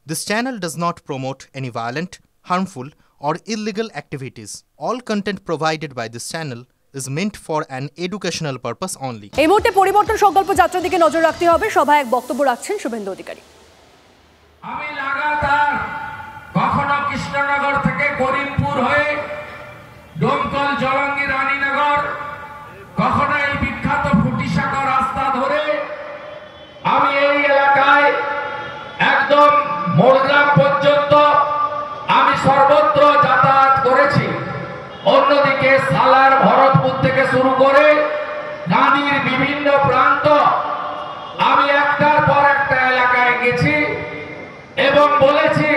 This channel does not promote any violent, harmful, or illegal activities. All content provided by this channel is meant for an educational purpose only. এই মুহূর্তে পরিবর্তন সংকল্প যাত্রার দিকে নজর রাখতে হবে। সভায় এক বক্তব্য রাখছেন শুভেন্দু অধিকারী। আমি লাগাতার কখনো কৃষ্ণনগর থেকে করিমপুর হয়ে ডোমকল, জলঙ্গি, রানীনগর, কখনো এই বিখ্যাত ফুটিসাগর রাস্তা ধরে আমি এই এলাকায় একদম মোড়গ্রাম পর্যন্ত আমি সর্বত্র যাতায়াত করেছি। অন্যদিকে সালার, ভরতপুর থেকে শুরু করে গানের বিভিন্ন প্রান্ত আমি একটার পর একটা এলাকায় গেছি এবং বলেছি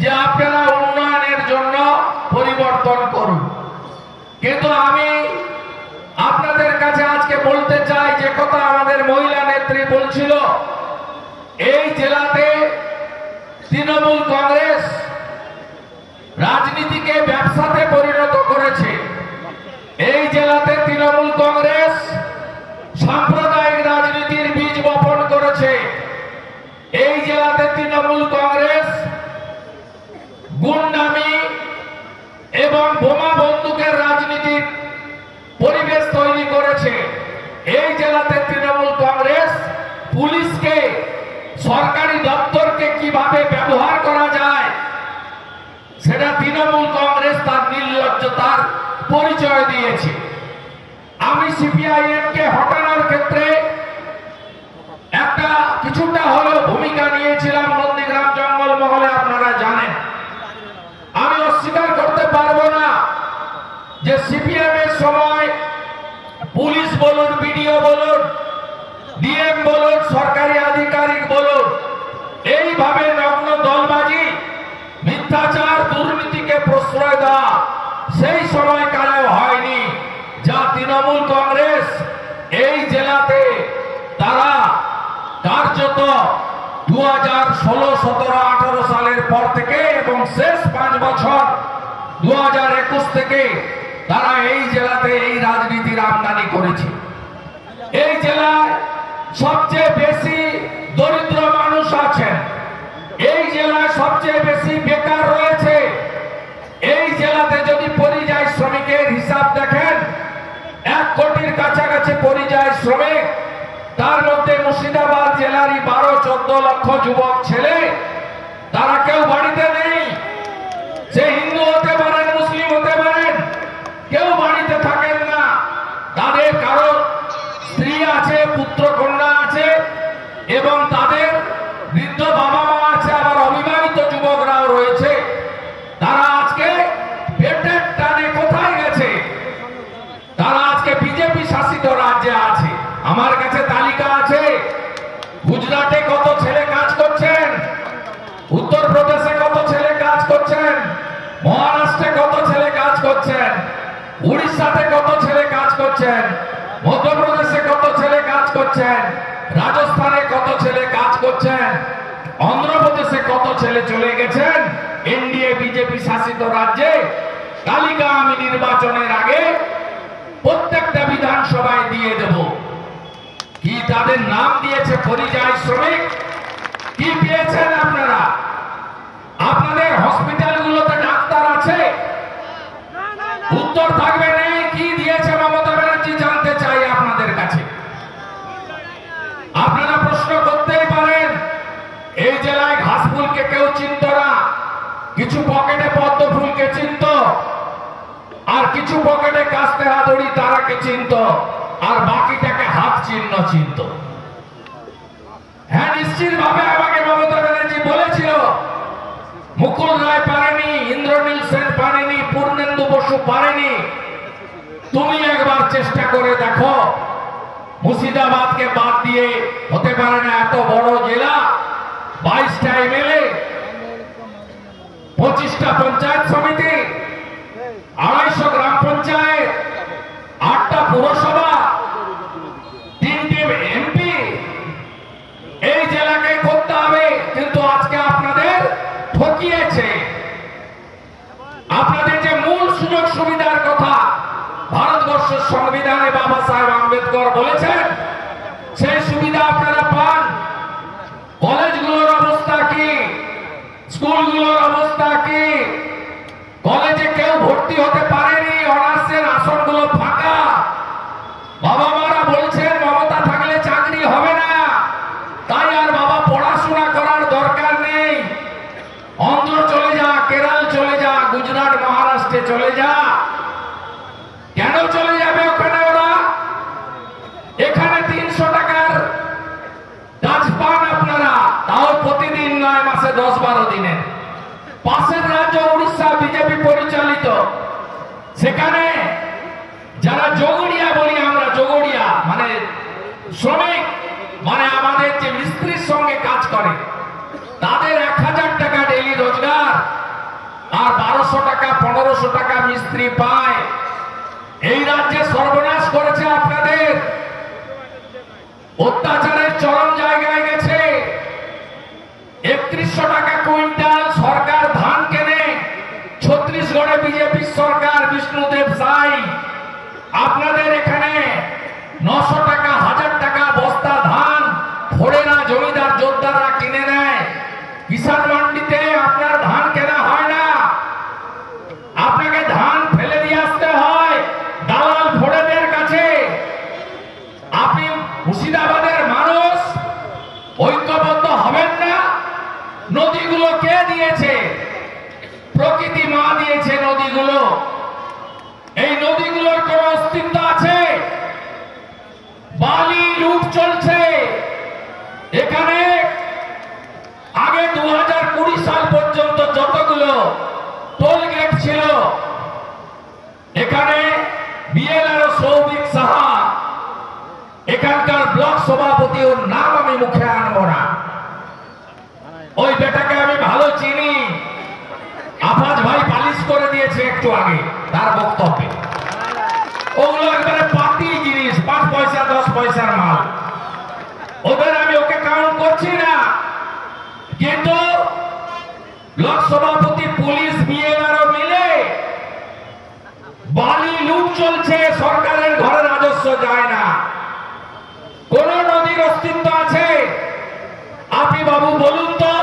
যে আপনারা উন্নয়নের জন্য পরিবর্তন করুন। কিন্তু আমি আপনাদের কাছে আজকে বলতে চাই যে কথা আমাদের মহিলা নেত্রী বলছিল, এই জেলাতে তৃণমূল কংগ্রেস রাজনীতিকে ব্যবসাতে পরিণত করেছে। এই জেলাতে তৃণমূল কংগ্রেস সাম্প্রদায়িক রাজনীতির বীজ বপন করেছে। এই জেলাতে তৃণমূল কংগ্রেস গুন্ডামি এবং বোমা বন্দুকের রাজনীতির পরিবেশ তৈরি করেছে। এই জেলাতে তৃণমূল কংগ্রেস পুলিশকে, সরকারি দপ্তরকে কিভাবে ব্যবহার করা যায় সেটা তৃণমূল কংগ্রেস তার নির্লজ্জতার পরিচয় দিয়েছে। আমি সিপিআইএম কে হটানোর ক্ষেত্রে একটা কিছুটা হলেও ভূমিকা নিয়েছিলাম নন্দীগ্রাম জঙ্গলমহলে, আপনারা জানেন। আমি অস্বীকার করতে পারবো না যে সিপিএম এর সময় পুলিশ বলুন, বিডিও বলুন, ডিএম বলুন, সরকারি আধিকারিক বলুন, এইভাবে নগ্ন দলবাজি, মিথ্যাচার, দুর্নীতিকে প্রশ্রয় দেওয়া সেই সময়কালেও হয়নি। যা তৃণমূল কংগ্রেস এই জেলাতে তারা কার্যত 2016, 17, 18 সালের পর থেকে এবং শেষ 5 বছর 2021 থেকে তারা এই জেলাতে এই রাজনীতির আমদানি করেছে। এই জেলায় সবচেয়ে বেশি দরিদ্র মানুষ আছেন। এই জেলায় সবচেয়ে বেশি বেকার রয়েছে। এই জেলাতে যদি পরিযায়ী শ্রমিকের হিসাব দেখেন, 1 কোটির কাছাকাছি পরিযায়ী শ্রমিক। তার মধ্যে মুর্শিদাবাদ জেলারই 12-14 লক্ষ যুবক ছেলে, তারা কেউ বাড়িতে নেই। সে হিন্দু হতে পারেন, মুসলিম হতে পারেন, কেউ বাড়িতে থাকেন না। তাদের কারো স্ত্রী আছে, পুত্র কন্যা আছে এবং তাদের বৃদ্ধ বাবা মা আছে, আবার অবিবাহিত যুবকরাও রয়েছে। তারা আজকে পেটের টানে কোথায় গেছে? তারা আজকে বিজেপি শাসিত রাজ্যে আছে। আমার কাছে তালিকা আছে। গুজরাটে কত ছেলে কাজ করছেন, উত্তরপ্রদেশে কত ছেলে কাজ করছেন, মহারাষ্ট্রে কত ছেলে কাজ করছেন, উড়িষ্যাতে কত ছেলে কাজ করছেন, মধ্যপ্রদেশে কত ছেলে কাজ করছেন, রাজস্থানে কত ছেলে কাজ করছেন, অন্ধ্রপ্রদেশে কত ছেলে চলে গেছেন এনডিএ বিজেপি শাসিত রাজ্যে। তালিকা আমি নির্বাচনের আগে প্রত্যেকটা বিধানসভায় দিয়ে দেব। কি তাদের নাম দিয়েছে পরিযায়ী শ্রমিক? কি পেয়েছেন আপনারা? আপনাদের হসপিটালগুলোতে ডাক্তার আছে? উত্তর থাকবে নেই। কি দিয়েছে মমতা ব্যানার্জি জানতে চাই আপনাদের কাছে। আপনারা প্রশ্ন করতেই পারেন, এই জেলায় ঘাসফুলকে কেউ চিনত না, কিছু পকেটে পদ্ম ফুলকে চিনত, আর কিছু পকেটে কাস্তে হাতুড়ি তারাকে চিনত, আর বাকিটাকে হাত চিহ্ন চিনত। হ্যাঁ, নিশ্চিত ভাবে আমাকে মমতা ব্যানার্জি বলেছিল, মুকুল রায় পারেনি, ইন্দ্রনীল সেন পারেনি, পূর্ণেন্দু বসু পারেনি, তুমি একবার চেষ্টা করে দেখো। মুর্শিদাবাদকে বাদ দিয়ে হতে পারে না এত বড় জেলা, 22টা এমএলএ, 25টা পঞ্চায়েত সমিতি, 250 গ্রাম পঞ্চায়েত, 8টা পুরসভা, 3টে এমপি। এই জেলাকে করতে হবে, কিন্তু আজকে আপনাদের ঠকিয়েছে। আপনাদের যে মূল সুযোগ সুবিধার কথা ভারতবর্ষের সংবিধানে বাবা সাহেব আম্বেদকর বলেছেন, সেই সুবিধা আপনারা পান। কলেজগুলোর অবস্থা কি? স্কুলগুলোর অবস্থা কি? কলেজে কেউ ভর্তি হতে পারেনি, অনার্সের আসনগুলো ফাঁকা। বাবা মারা বলছেন মমতা থাকলে চাকরি হবে না, তাই আর বাবা পড়াশোনা করার দরকার নেই, অন্ধ্র চলে যা, কেরল চলে যা, গুজরাট মহারাষ্ট্রে চলে যা। কেন চলে যাবে ওখানে ওরা? এখানে 300 টাকার কাজ পান আপনারা, তাও প্রতিদিন নয়, মাসে 10-12 দিনে। পাশের রাজ্য উড়িষ্যা বিজেপি পরিচালিত, সেখানে যারা জগড়িয়া বলি আমরা, জগড়িয়া মানে শ্রমিক, মানে আমাদের যে মিস্ত্রির সঙ্গে কাজ করে, তাদের 1000 টাকা ডেইলি রোজগার, আর 1200 টাকা 1500 টাকা মিস্ত্রি পায়। এই রাজ্যে সর্বনাশ করেছে আপনাদের, অত্যাচারের চরম জায়গায় গেছে। 3100 টাকা কুইন্টাল সরকার ধান কেনে, ছত্তিশগড়ে বিজেপি সরকার, বিষ্ণুদেব সাই। আপনাদের এখানে 900 টাকা 1000 টাকা বস্তা ধান ফোড়ে না, জমিদার যোদ্ধারা কিনে নেয়। কিষাণ মান্ডিতে আপনার ধান কেনা হয় না, আপনাকে ধান ফেলে দিয়ে আসতে হয় দালাল ফোড়েদের কাছে। আপনি মুর্শিদাবাদের মানুষ ঐক্যবদ্ধ হবেন না? নদীগুলো কে দিয়েছে? প্রকৃতি মা দিয়েছে নদীগুলো। এই নদীগুলোর কোন অস্তিত্ব আছে? বালি লুট চলছে এখানে। আগে 2020 সাল পর্যন্ত যতগুলো টোল গেট ছিল, এখানে বিএলআর সৌভিক সাহা, এখানকার ব্লক সভাপতি, ওর নাম আমি মুখে আনবো না, ওই বেটাকে আমি ভালো চিনি। আফাজ ভাই পালিশ করে দিয়েছে একটু আগে তার বক্তব্যে। ওগুলো একবারে পাতি জিনিস, 5 পয়সা 10 পয়সার মাল। ওদের আমি ওকে কাউন্ট করছি না, কিন্তু ব্লক সভাপতি, পুলিশ, বিএলআরও মিলে বালি লুট চলছে, সরকারের ঘরে রাজস্ব যায় না। কোন নদীর অস্তিত্ব আছে? আপনি বাবু বলুন তো,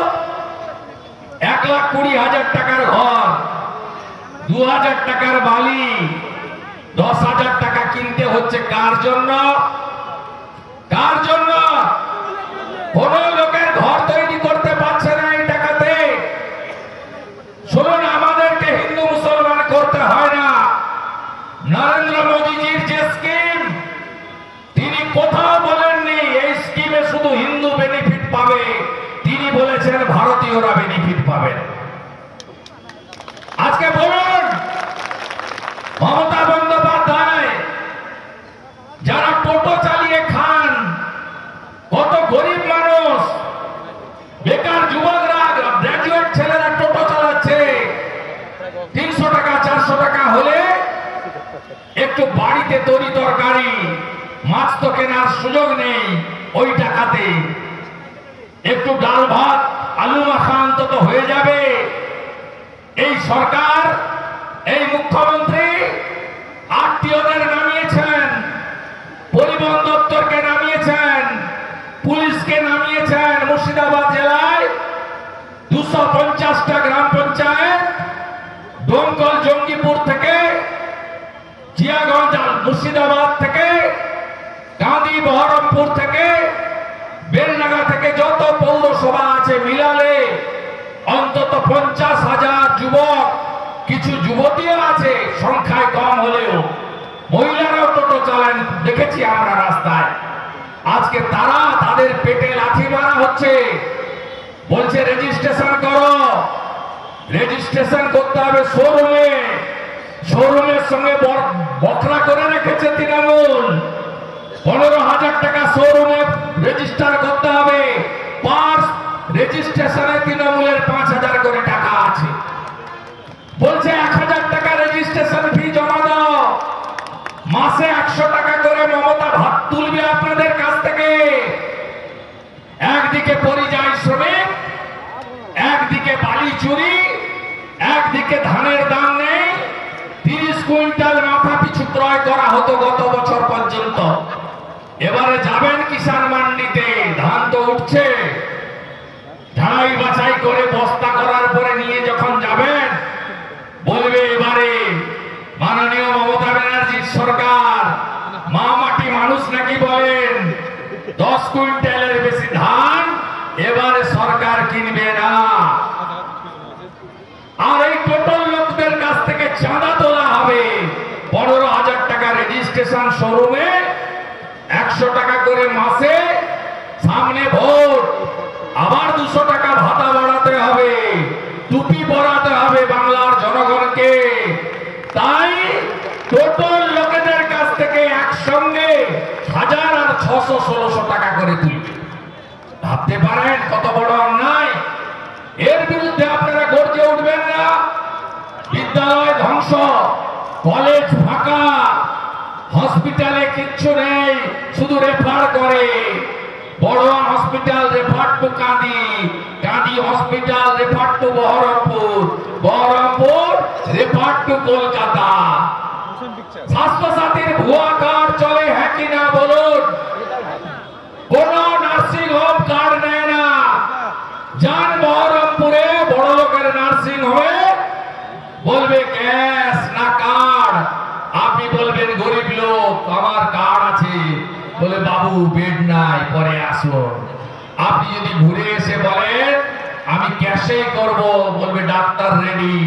1,20,000 টাকার ঘর, 2000 টাকার বালি, 10,000 টাকা কিনতে হচ্ছে কার জন্য? কার জন্য? কোন লোকের ঘর তৈরি করতে পারছে না এই টাকাতে। শুনুন, আমাদেরকে হিন্দু মুসলমান করতে হয় না। নরেন্দ্র মোদীজির যে স্কিম, তিনি কোথাও বলেননি এই স্কিমে শুধু হিন্দু বেনিফিট পাবে, তিনি বলেছেন ভারতীয়রা বেনিফিট পাবেন। আজকে বলুন, মমতা বন্দ্যোপাধ্যায় যারা টোটো চালিয়ে খান, কত গরিব মানুষ, বেকার যুবকরা, গ্রাজুয়েট ছেলেরা টোটো চালাচ্ছে, 300 টাকা 400 টাকা হলে একটু বাড়িতে তরি তরকারি, মাছ তো কেনার সুযোগ নেই, ওই টাকাতে একটু ডাল ভাত আলু মাখা অন্তত হয়ে যাবে। এই সরকার, এই মুখ্যমন্ত্রী আত্মীয়দের নামিয়েছেন, পরিবহন দপ্তরকে নামিয়েছেন, পুলিশকে নামিয়েছেন। মুর্শিদাবাদ জেলায় 250টা গ্রাম পঞ্চায়েত, ডোমকল জঙ্গিপুর থেকে, জিয়াগঞ্জ মুর্শিদাবাদ থেকে, গান্ধী বহরমপুর থেকে, বেলনাগা থেকে যত পৌরসভা আছে মিলালে অন্তত 50,000 যুবক, কিছু যুবতীও আছে সংখ্যায় কম হলেও, মহিলারাও টোটো চালান, দেখেছি আমরা রাস্তায়। আজকে তারা, তাদের পেটে লাথি মারা হচ্ছে, বলছে রেজিস্ট্রেশন করো। রেজিস্ট্রেশন করতে হবে শোরুমে, শোরুমের সঙ্গে বকরা করে রেখেছে তৃণমূল। 15,000 টাকা শোরুমে রেজিস্টার করতে হবে, পার রেজিস্ট্রেশনে তৃণমূলের 5,000 করে টাকা আছে। বলছে 1,000 টাকা রেজিস্ট্রেশন ফি জমা দাও, মাসে 100 টাকা করে মমতা ভাত তুলবে আপনাদের কাছ থেকে। একদিকে পরিযায়ী শ্রমিক, একদিকে বালি চুরি, একদিকে ধানের দাম নেই। 30 কুইন্টাল মাথা পিছু ক্রয় করা হতো গত বছর পর্যন্ত। এবারে যাবেন কিষাণ মান্ডিতে, ধান তো উঠছে, ঝাড়াই বাছাই করে বস্তা করার না। আর এই টোটাল লোকদের কাছ থেকে চাঁদা তোলা হবে 15,000 টাকা রেজিস্ট্রেশন শোরুমে, 100 টাকা করে মাসে, সামনে ভোট, আবার 200 টাকা ভাতা বাড়াতে হবে, টুপি পরাতে হবে বাংলার জনগণকে। তাই টোটাল লোকেদের কাছ থেকে একসঙ্গে 1000 আর 600-1600 টাকা করে তুলবে। ভাবতে পারেন কত বড় অন্যায়। এর বিরুদ্ধে আপনারা গর্জে উঠবেন না? বিদ্যালয় ধ্বংস, কলেজ ফাঁকা, হসপিটালে কিচ্ছু নেই, শুধু রেফার করে। বড়োয়া hospital refer to Kandi, Kandi hospital refer to Baharampur, Baharampur refer to Kolkata. স্বাস্থ্যসাথীর ভুয়া কার্ড চলে, হ্যাঁ কিনা বলুন? কোন নার্সিং হোম কার্ড নেয় না। যান বহরমপুরে বড় লোকের নার্সিং হোমে, বলবে ক্যাশ না কার্ড। আপনি বলবেন গরিব লোক, আমার কার্ড আছে, বলে বাবু বেড নাই, পরে আসুন। আপনি যদি ঘুরে এসে বলেন আমি ক্যাশেই করব, বলবে doctor ready,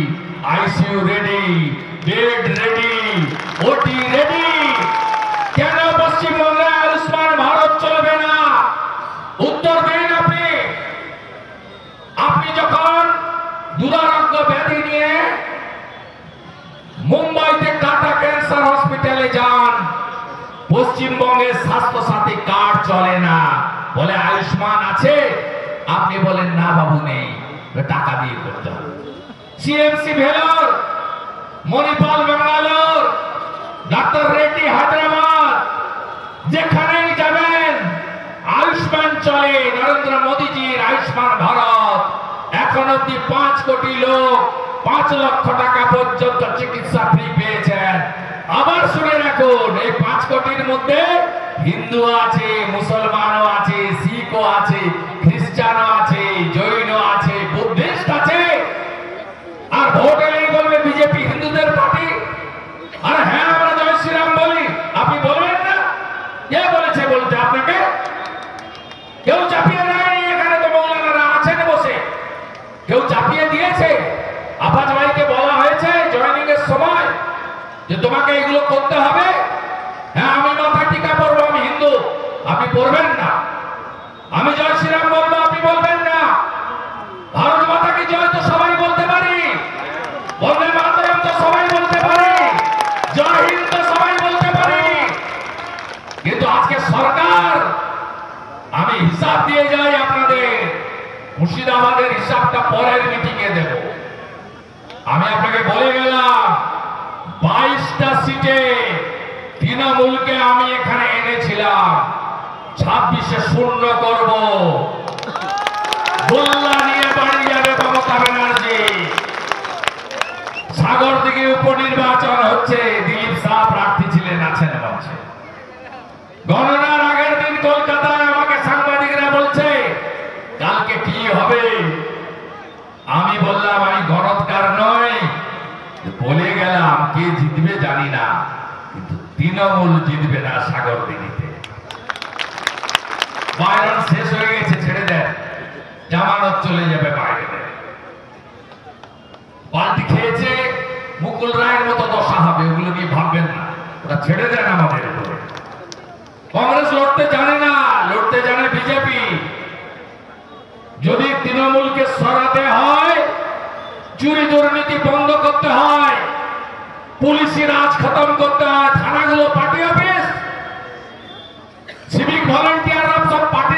ICU ready, bed ready, ওটি রেডি। কেন পশ্চিমবঙ্গে আয়ুষ্মান ভারত চলবে না? উত্তর দিন আপনি। আপনি যখন দুরারোগ্য ব্যাধি নিয়ে মুম্বাইতে টাটা ক্যান্সার হসপিটালে যান, পশ্চিমবঙ্গের স্বাস্থ্যসাথী কার্ড চলে না, বলে আয়ুষ্মান আছে। আপনি বলেন না বাবু নেই, টাকা দিয়ে করতে হবে। সিএমসি ভেলোর, মণিপাল ব্যাঙ্গালোর, ডাক্তার রেড্ডি হায়দ্রাবাদ, যেখানেই যাবেন আয়ুষ্মান চলে। নরেন্দ্র মোদীজির আয়ুষ্মান ভারত, এখন অব্দি 5 কোটি লোক 5 লক্ষ টাকা পর্যন্ত চিকিৎসা ফ্রি পেয়েছেন। আবার শুনে রাখুন, এই 5 কোটির মধ্যে হিন্দু আছে, মুসলমানও আছে, শিখও আছে, খ্রিস্টানও আছে, জৈন আছে, বুদ্ধিস্ট আছে। আর ভোট এলেই বলবে বিজেপি হিন্দুদের পার্টি। আর হ্যাঁ আমরা জয় শ্রীরাম বলি, আপনি বলবেন না? কে বলেছে বলতে আপনাকে? কেউ চাপিয়ে দেয়নি। এখানে তো মৌলানারা আছেন বসে, কেউ চাপিয়ে দিয়েছে? আফাজ ভাইকে বলা হয়েছে জয়েনিং এর সময় যে তোমাকে এগুলো করতে হবে? হ্যাঁ আমি মাথা টিকা পরবো, আমি হিন্দু, আপনি পড়বেন না। আমি জয় শ্রীরাম বলবো, আপনি বলবেন না। ভারত মাতা কি জয় তো সবাই বলতে পারি, বন্দে মাতরম তো সবাই বলতে পারি, জয় হিন্দ তো সবাই বলতে পারি। কিন্তু আজকে সরকার, আমি হিসাব দিয়ে যাই আপনাদের, মুর্শিদাবাদের হিসাবটা পরের মিটিংয়ে দেব। আমি আপনাকে বলে গেলাম 22টা সিটে তৃণমূলকে আমি এখানে এনেছিলাম, 26-এ শূন্য করব। গোল্লা নিয়ে বাড়ি যাবে মমতা ব্যানার্জি। সাগরদিঘি উপনির্বাচন হচ্ছে, দিলীপ শাহ প্রার্থী ছিলেন, আছেন মঞ্চে। গণনার আগের দিন কলকাতায় আমাকে সাংবাদিকরা বলছে কালকে কি হবে। আমি বললাম আমি গণৎকার নই, বলে গেলাম কে জিতবে জানি না, কিন্তু তৃণমূল জিতবে না সাগরদিঘিতে। বাইরন শেষ হয়ে গেছে, ছেড়ে দেন, জামানত চলে যাবে বাইরে। পাল্টি খেয়েছে, মুকুল রায়ের মতো দশা হবে, ওগুলো নিয়ে ভাববেন না, ওটা ছেড়ে দেন আমাদের উপরে। কংগ্রেস লড়তে জানে না, লড়তে জানে বিজেপি। যদি তৃণমূলকে সরাতে হয়, চুরি দুর্নীতি বন্ধ করতে হয়, পুলিশি রাজ খতম করতে হয়, থানাগুলো পার্টি অফিস, সিভিক ভলান্টিয়াররা সব পার্টি